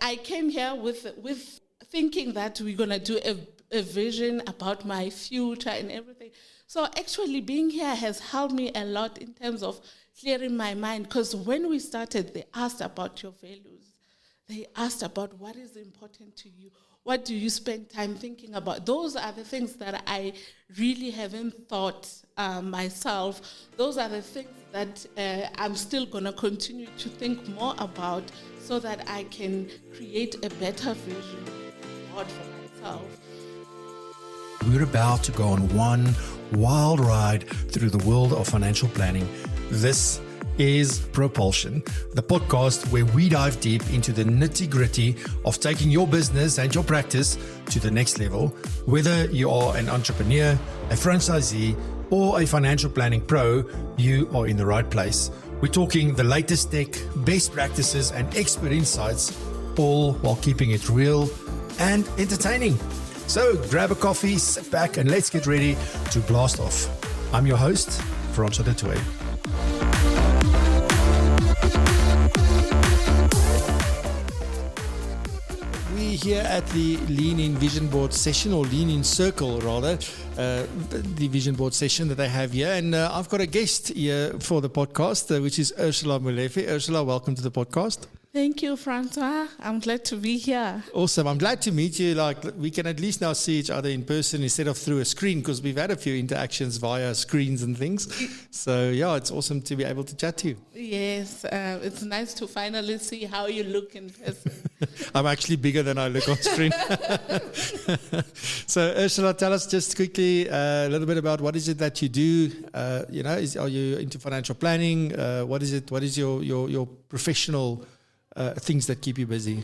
I came here with thinking that we're going to do a vision about my future and everything. So actually being here has helped me a lot in terms of clearing my mind, because when we started, they asked about your values. They asked about what is important to you. What do you spend time thinking about? Those are the things that I really haven't thought myself. Those are the things that I'm still going to continue to think more about so that I can create a better vision for myself. We're about to go on one wild ride through the world of financial planning. This is Propulsion, the podcast where we dive deep into the nitty-gritty of taking your business and your practice to the next level. Whether you are an entrepreneur, a franchisee, or a financial planning pro, you are in the right place. We're talking the latest tech, best practices, and expert insights, all while keeping it real and entertaining. So grab a coffee, sit back, and let's get ready to blast off. I'm your host, Francois Du Toit. We're here at the Lean In Vision Board session, or Lean In Circle rather, the vision board session that they have here. And I've got a guest here for the podcast, which is Ursula Molefe. Ursula, welcome to the podcast. Thank you, Francois. I'm glad to be here. Awesome. I'm glad to meet you. Like, we can at least now see each other in person instead of through a screen, because we've had a few interactions via screens and things. So, yeah, it's awesome to be able to chat to you. Yes, it's nice to finally see how you look in person. I'm actually bigger than I look on screen. So, Ursula, tell us just quickly a little bit about what is it that you do. Are you into financial planning? What is it? What is your professional things that keep you busy?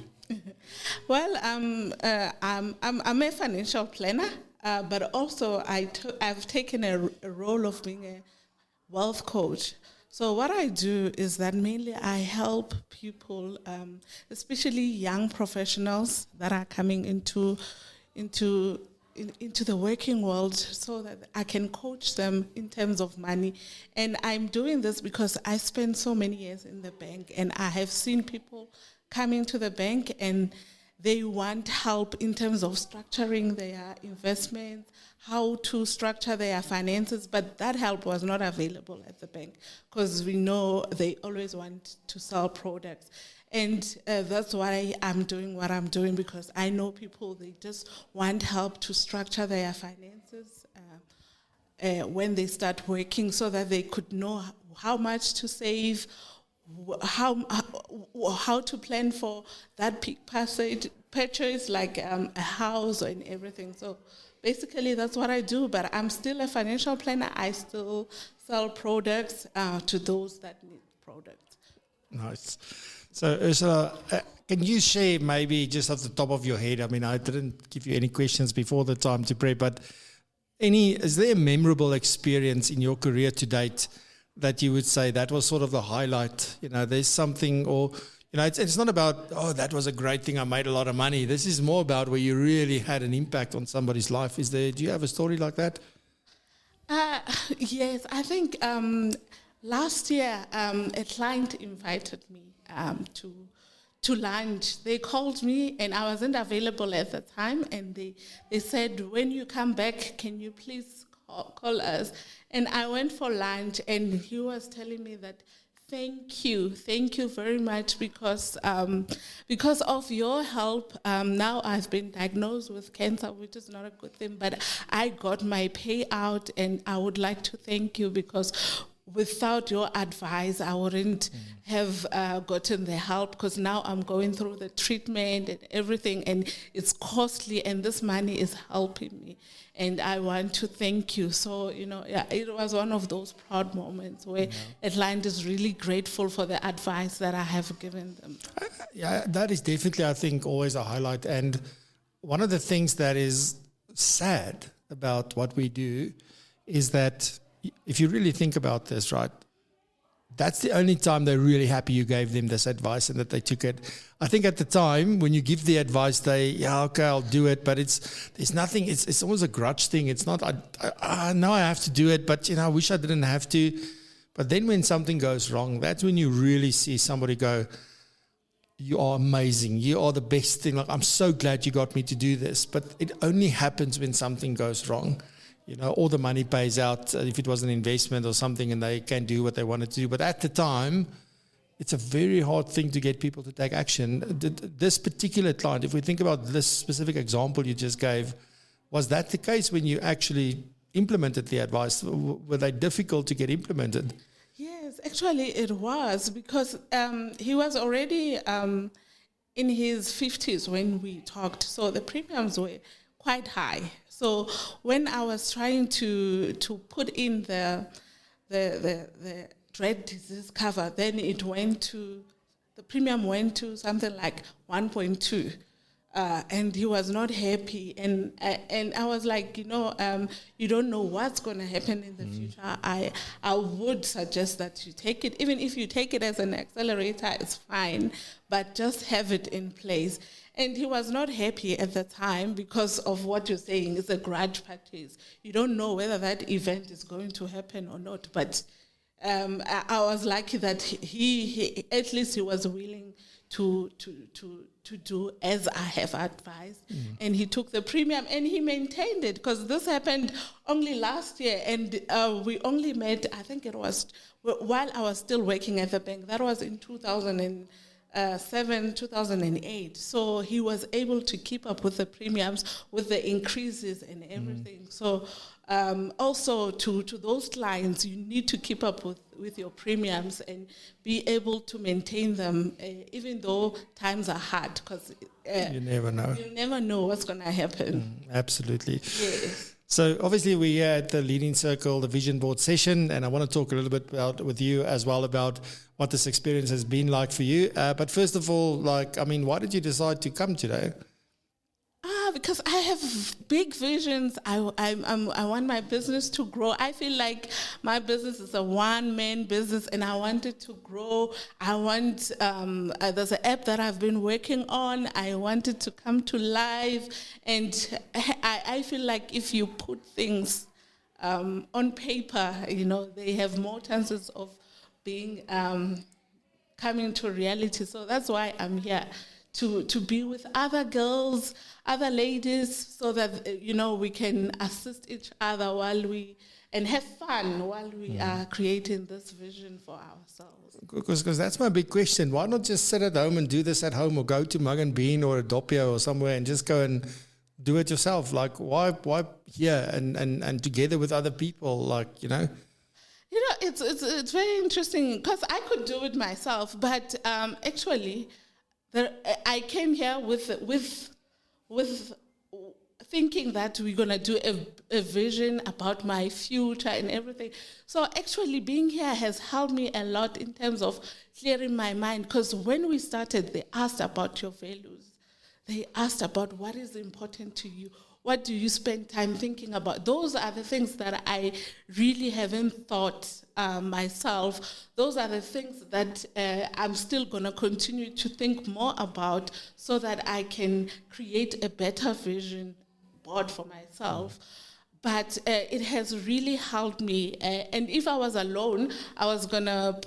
Well, I'm a financial planner, but also I've taken a role of being a wealth coach. So what I do is that mainly I help people, especially young professionals that are coming into the working world, so that I can coach them in terms of money. And I'm doing this because I spent so many years in the bank, and I have seen people come into the bank and they want help in terms of structuring their investments, how to structure their finances, but that help was not available at the bank, because we know they always want to sell products. And that's why I'm doing what I'm doing, because I know people, they just want help to structure their finances when they start working, so that they could know how much to save, how to plan for that big purchase, like a house and everything. So basically that's what I do, but I'm still a financial planner. I still sell products to those that need products. Nice. So, Ursula, can you share maybe just off the top of your head, I mean, I didn't give you any questions before the time to prep, but is there a memorable experience in your career to date that you would say that was sort of the highlight? There's something, or, it's not about, oh, that was a great thing, I made a lot of money. This is more about where you really had an impact on somebody's life. Do you have a story like that? Yes, I think last year a client invited me to lunch. They called me and I wasn't available at the time, and they said, when you come back, can you please call us? And I went for lunch, and he was telling me that thank you very much, because of your help, now I've been diagnosed with cancer, which is not a good thing, but I got my payout, and I would like to thank you, because without your advice, I wouldn't have gotten the help, because now I'm going through the treatment and everything, and it's costly, and this money is helping me, and I want to thank you. So, it was one of those proud moments where a client is really grateful for the advice that I have given them. Yeah, that is definitely, I think, always a highlight. And one of the things that is sad about what we do is that if you really think about this, right, that's the only time they're really happy you gave them this advice and that they took it. I think at the time when you give the advice, okay, I'll do it, but there's nothing, it's almost a grudge thing. It's not, now I have to do it, but I wish I didn't have to. But then when something goes wrong, that's when you really see somebody go, you are amazing, you are the best thing, like, I'm so glad you got me to do this. But it only happens when something goes wrong. You know, all the money pays out if it was an investment or something and they can do what they wanted to do. But at the time, it's a very hard thing to get people to take action. This particular client, if we think about this specific example you just gave, was that the case when you actually implemented the advice? Were they difficult to get implemented? Yes, actually it was, because he was already in his 50s when we talked, so the premiums were quite high. So when I was trying to put in the dread disease cover, then the premium went to something like 1.2. And he was not happy, and I was like, you don't know what's going to happen in the future. I would suggest that you take it, even if you take it as an accelerator, it's fine, but just have it in place. And he was not happy at the time because of what you're saying. It's a grudge purchase. You don't know whether that event is going to happen or not. But I was lucky that he at least he was willing to do as I have advised. And he took the premium and he maintained it, because this happened only last year, and we only met, I think it was while I was still working at the bank. That was in 2007, 2008. So he was able to keep up with the premiums, with the increases and everything. So also to those clients, you need to keep up with your premiums and be able to maintain them, even though times are hard, because you never know. You never know what's going to happen. Absolutely. Yes. So obviously we're here at the Leading Circle, the Vision Board session, and I want to talk a little bit with you as well about what this experience has been like for you. But first of all, why did you decide to come today? Because I have big visions. I want my business to grow. I feel like my business is a one-man business, and I want it to grow. I want, there's an app that I've been working on. I want it to come to life. And I feel like if you put things on paper, they have more chances of being coming to reality. So that's why I'm here. To be with other girls, other ladies, so that we can assist each other and have fun while we are creating this vision for ourselves. Because that's my big question. Why not just sit at home and do this at home, or go to Mug and Bean or a Doppio or somewhere and just go and do it yourself? Like, why here and together with other people? It's very interesting, because I could do it myself, but actually. I came here with thinking that we're going to do a vision about my future and everything. So actually being here has helped me a lot in terms of clearing my mind, because when we started, they asked about your values. They asked about what is important to you. What do you spend time thinking about? Those are the things that I really haven't thought myself. Those are the things that I'm still going to continue to think more about, so that I can create a better vision board for myself. But it has really helped me. And if I was alone, I was going to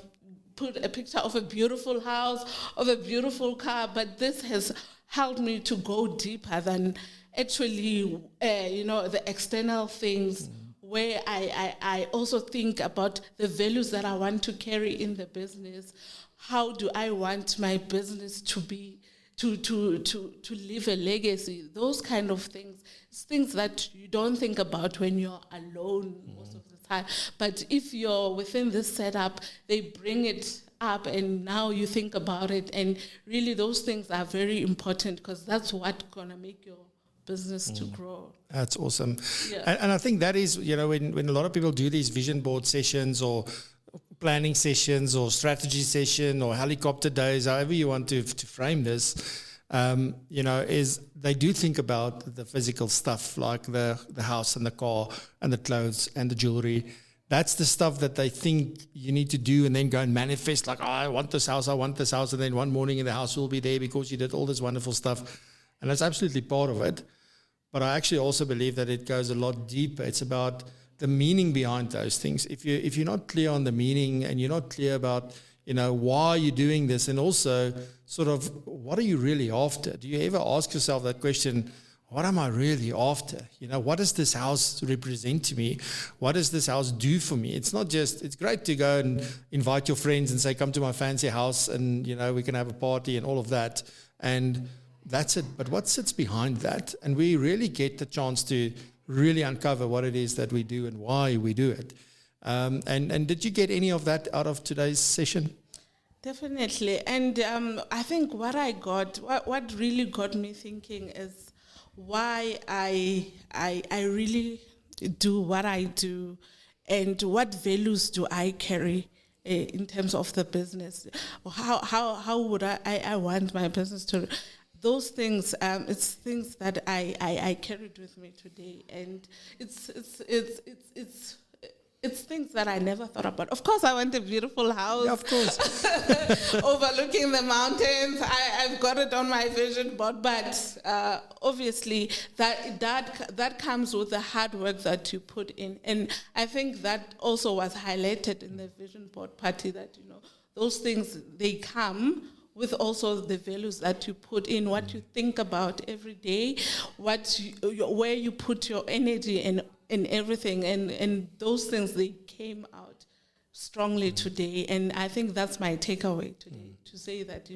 put a picture of a beautiful house, of a beautiful car. But this has helped me to go deeper than actually, the external things, where I also think about the values that I want to carry in the business. How do I want my business to be, to leave a legacy? Those kind of things. It's things that you don't think about when you're alone most of the time. But if you're within this setup, they bring it up, and now you think about it. And really those things are very important, because that's what's going to make your business to grow. That's awesome. Yeah. And I think that is, when a lot of people do these vision board sessions or planning sessions or strategy session or helicopter days, however you want to frame this, is they do think about the physical stuff, like the house and the car and the clothes and the jewelry. That's the stuff that they think you need to do, and then go and manifest, like, I want this house, and then one morning the house will be there because you did all this wonderful stuff. And that's absolutely part of it. But I actually also believe that it goes a lot deeper. It's about the meaning behind those things. If you're not clear on the meaning, and you're not clear about, why are you doing this? And also sort of, what are you really after? Do you ever ask yourself that question? What am I really after? What does this house represent to me? What does this house do for me? It's not just, it's great to go and invite your friends and say, come to my fancy house and, we can have a party and all of that. And that's it. But what sits behind that? And we really get the chance to really uncover what it is that we do and why we do it. And did you get any of that out of today's session? Definitely. And I think what really got me thinking is why I really do what I do and what values do I carry in terms of the business. How would I want my business to... Those things, it's things that I carried with me today, and it's things that I never thought about. Of course, I want a beautiful house. Yeah, of course. Overlooking the mountains. I've got it on my vision board, but obviously that comes with the hard work that you put in. And I think that also was highlighted in the vision board party, that those things, they come with also the values that you put in, what you think about every day, where you put your energy and everything, and those things, they came out strongly today. And I think that's my takeaway today, to say that,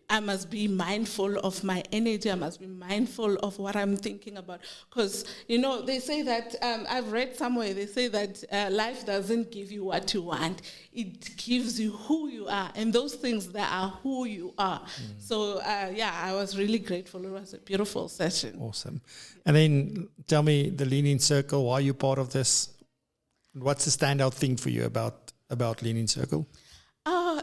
I must be mindful of my energy, I must be mindful of what I'm thinking about. Because, they say that, I've read somewhere, they say that life doesn't give you what you want, it gives you who you are. And those things, that are who you are. So, I was really grateful. It was a beautiful session. Awesome. And then tell me, the Lean-In Circle, why are you part of this? What's the standout thing for you about Lean-In Circle?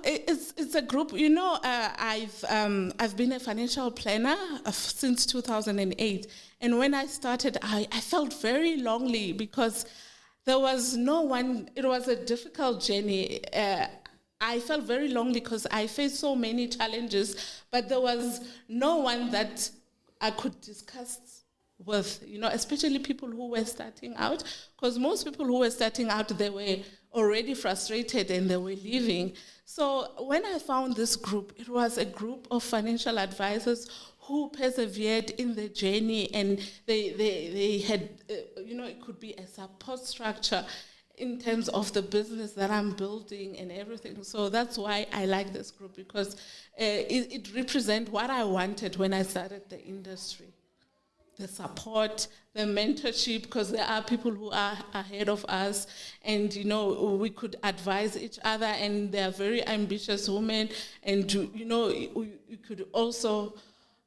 It's a group. I've been a financial planner since 2008, and when I started, I felt very lonely because there was no one. It was a difficult journey. I felt very lonely because I faced so many challenges, but there was no one that I could discuss with, especially people who were starting out, because most people who were starting out, they were already frustrated and they were leaving. So when I found this group, it was a group of financial advisors who persevered in the journey, and they had, it could be a support structure in terms of the business that I'm building and everything. So that's why I like this group, because it represents what I wanted when I started the industry. The support, the mentorship, because there are people who are ahead of us, and we could advise each other, and they are very ambitious women, and you could also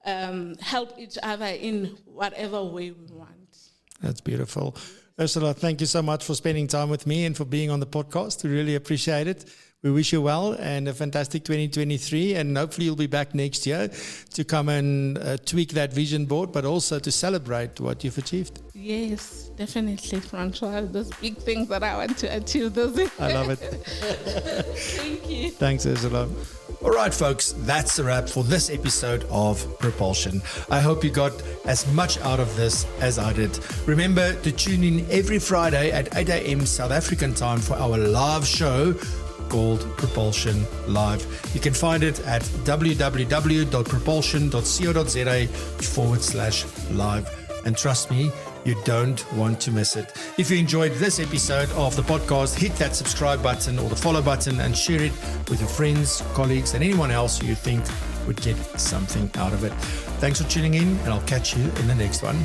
help each other in whatever way we want. That's beautiful. Ursula, thank you so much for spending time with me and for being on the podcast. We really appreciate it. We wish you well and a fantastic 2023, and hopefully you'll be back next year to come and tweak that vision board, but also to celebrate what you've achieved. Yes, definitely, Francois. Those big things that I want to achieve. I love it. Thank you. Thanks, Ursula. All right, folks, that's a wrap for this episode of Propulsion. I hope you got as much out of this as I did. Remember to tune in every Friday at 8 a.m. South African time for our live show called Propulsion Live. You can find it at www.propulsion.co.za/live. And trust me, you don't want to miss it. If you enjoyed this episode of the podcast, hit that subscribe button or the follow button and share it with your friends, colleagues, and anyone else who you think would get something out of it. Thanks for tuning in, and I'll catch you in the next one.